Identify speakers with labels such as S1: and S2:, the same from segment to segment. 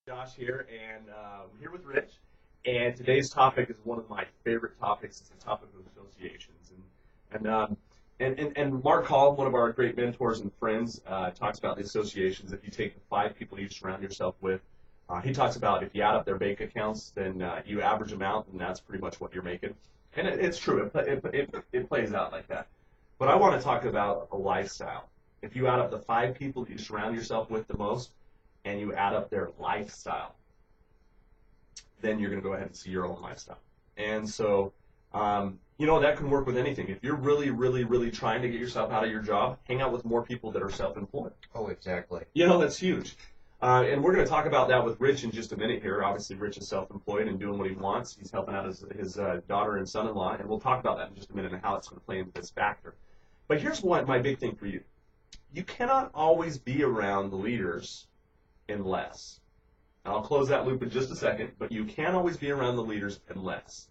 S1: Josh here, and I'm here with Rich. And today's topic is one of my favorite topics. It's the topic of associations. And Mark Hall, one of our great mentors and friends, talks about the associations. If you take the five people you surround yourself with, he talks about if you add up their bank accounts, then you average them out, and that's pretty much what you're making. And it's true. It plays out like that. But I want to talk about a lifestyle. If you add up the five people that you surround yourself with the most, and you add up their lifestyle, then you're going to go ahead and see your own lifestyle. And so, that can work with anything. If you're really, really, really trying to get yourself out of your job, hang out with more people that are self-employed.
S2: Oh, exactly.
S1: That's huge. And we're going to talk about that with Rich in just a minute here. Obviously, Rich is self-employed and doing what he wants. He's helping out his daughter and son-in-law, and we'll talk about that in just a minute and how it's going to play into this factor. But here's my big thing for you. You cannot always be around the leaders unless. And I'll close that loop in just a second, but you can't always be around the leaders unless.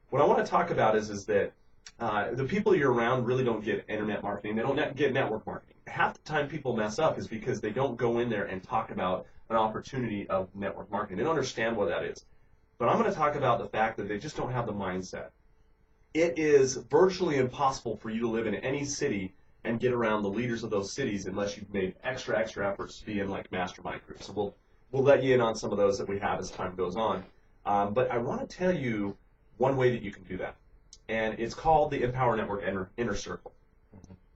S1: What I want to talk about is that the people you're around really don't get internet marketing. They don't get network marketing. Half the time people mess up is because they don't go in there and talk about an opportunity of network marketing. They don't understand what that is. But I'm going to talk about the fact that they just don't have the mindset. It is virtually impossible for you to live in any city and get around the leaders of those cities unless you've made extra efforts to be in like mastermind groups. So we'll let you in on some of those that we have as time goes on. But I want to tell you one way that you can do that, and it's called the Empower Network Inner Circle.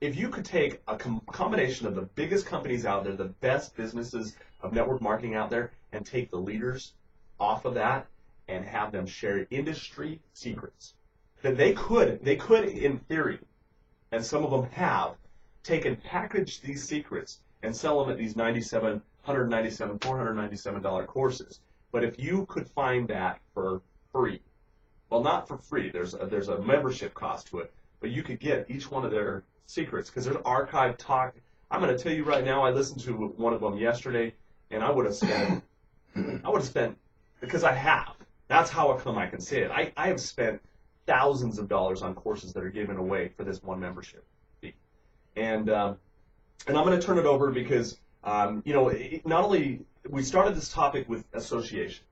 S1: If you could take a combination of the biggest companies out there, the best businesses of network marketing out there, and take the leaders off of that and have them share industry secrets, that they could in theory, and some of them have, taken, packaged these secrets and sell them at these $497 courses. But if you could find that for free, well, not for free, there's a membership cost to it, but you could get each one of their secrets because there's archived talk. I'm going to tell you right now, I listened to one of them yesterday, and I would have spent, because I have. That's how come I can say it. I have spent thousands of dollars on courses that are given away for this one membership fee. And I'm going to turn it over because, not only we started this topic with association,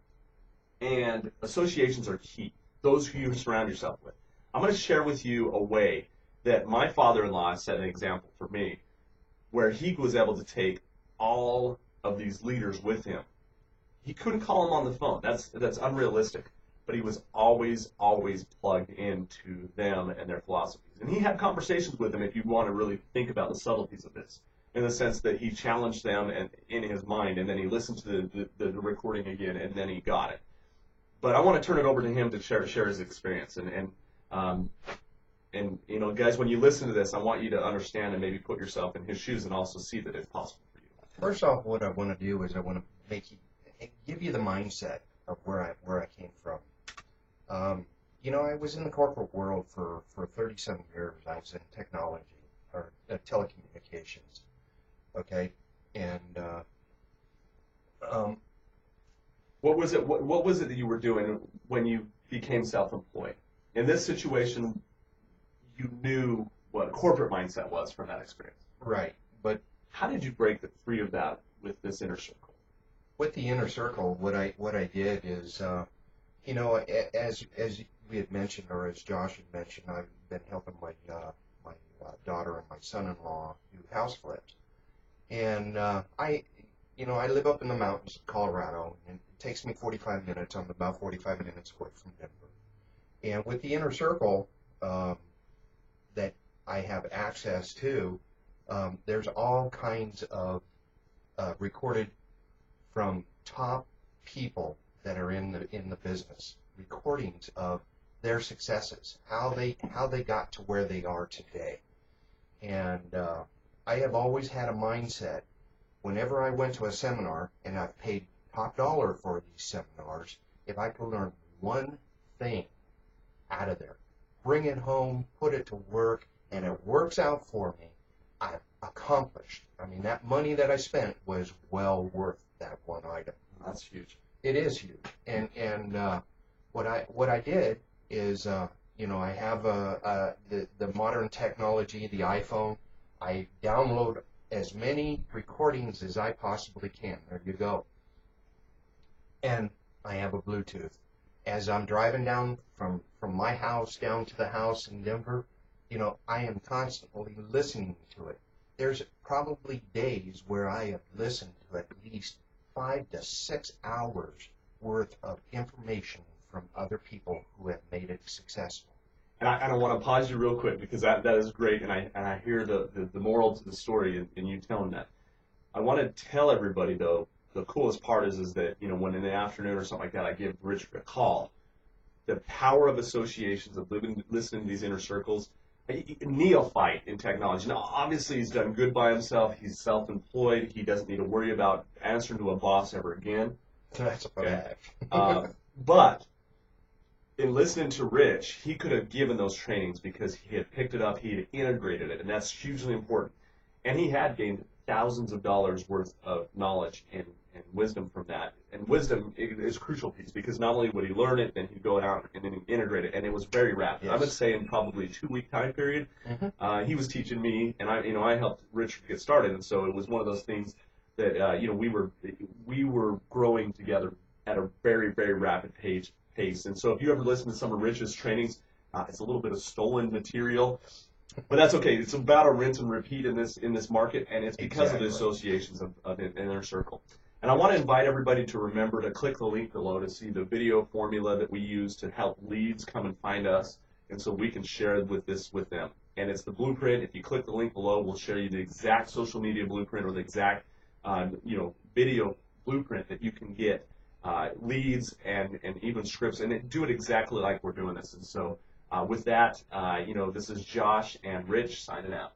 S1: and associations are key, those who you surround yourself with. I'm going to share with you a way that my father-in-law set an example for me where he was able to take all of these leaders with him. He couldn't call them on the phone. That's unrealistic. But he was always plugged into them and their philosophies. And he had conversations with them if you want to really think about the subtleties of this, in the sense that he challenged them and in his mind, and then he listened to the recording again, and then he got it. But I want to turn it over to him to share his experience. And guys, when you listen to this, I want you to understand and maybe put yourself in his shoes and also see that it's possible for you.
S2: First off, what I want to do is I want to give you the mindset of where I came from. I was in the corporate world for 37 years. I was in technology or telecommunications. Okay, and
S1: what was it? What was it that you were doing when you became self-employed? In this situation, you knew what a corporate mindset was from that experience.
S2: Right, but
S1: how did you break free of that with this inner circle?
S2: With the inner circle, what I did is, as we had mentioned, or as Josh had mentioned, I've been helping my daughter and my son-in-law do house flips, and I live up in the mountains of Colorado, and it takes me 45 minutes. I'm about 45 minutes away from Denver, and with the inner circle that I have access to, there's all kinds of recorded from top people that are in the business, recordings of their successes, how they got to where they are today. And I have always had a mindset, whenever I went to a seminar, and I've paid top dollar for these seminars, if I can learn one thing out of there, bring it home, put it to work, and it works out for me, I've accomplished. I mean, that money that I spent was well worth that one item.
S1: That's huge.
S2: It is huge. And what I did is, I have the modern technology, the iPhone. I download as many recordings as I possibly can. There you go. and I have a Bluetooth. As I'm driving down from my house down to the house in Denver, I am constantly listening to it. There's probably days where I have listened to at least 5 to 6 hours worth of information from other people who have made it successful.
S1: And I want to pause you real quick because that is great, and I hear the moral to the story in you telling that. I want to tell everybody though, the coolest part is that when in the afternoon or something like that I give Richard a call, the power of associations, of listening to these inner circles, a neophyte in technology. Now obviously he's done good by himself, he's self-employed, he doesn't need to worry about answering to a boss ever again.
S2: That's a fact.
S1: But in listening to Rich, he could have given those trainings because he had picked it up, he had integrated it, and that's hugely important. And he had gained thousands of dollars worth of knowledge and wisdom from that. And wisdom is a crucial piece because not only would he learn it, then he'd go out and then integrate it, and it was very rapid.
S2: Yes.
S1: I would say in probably a 2-week time period, he was teaching me, and I helped Rich get started, and so it was one of those things that we were growing together at a very, very rapid pace. And so if you ever listen to some of Rich's trainings, it's a little bit of stolen material, but that's okay. It's about a rinse and repeat in this market, and it's because of the associations of Inner Circle. And I want to invite everybody to remember to click the link below to see the video formula that we use to help leads come and find us, and so we can share with them. And it's the blueprint. If you click the link below, we'll share you the exact social media blueprint or the exact video blueprint that you can get leads and even scripts, and do it exactly like we're doing this. And so with that, this is Josh and Rich signing out.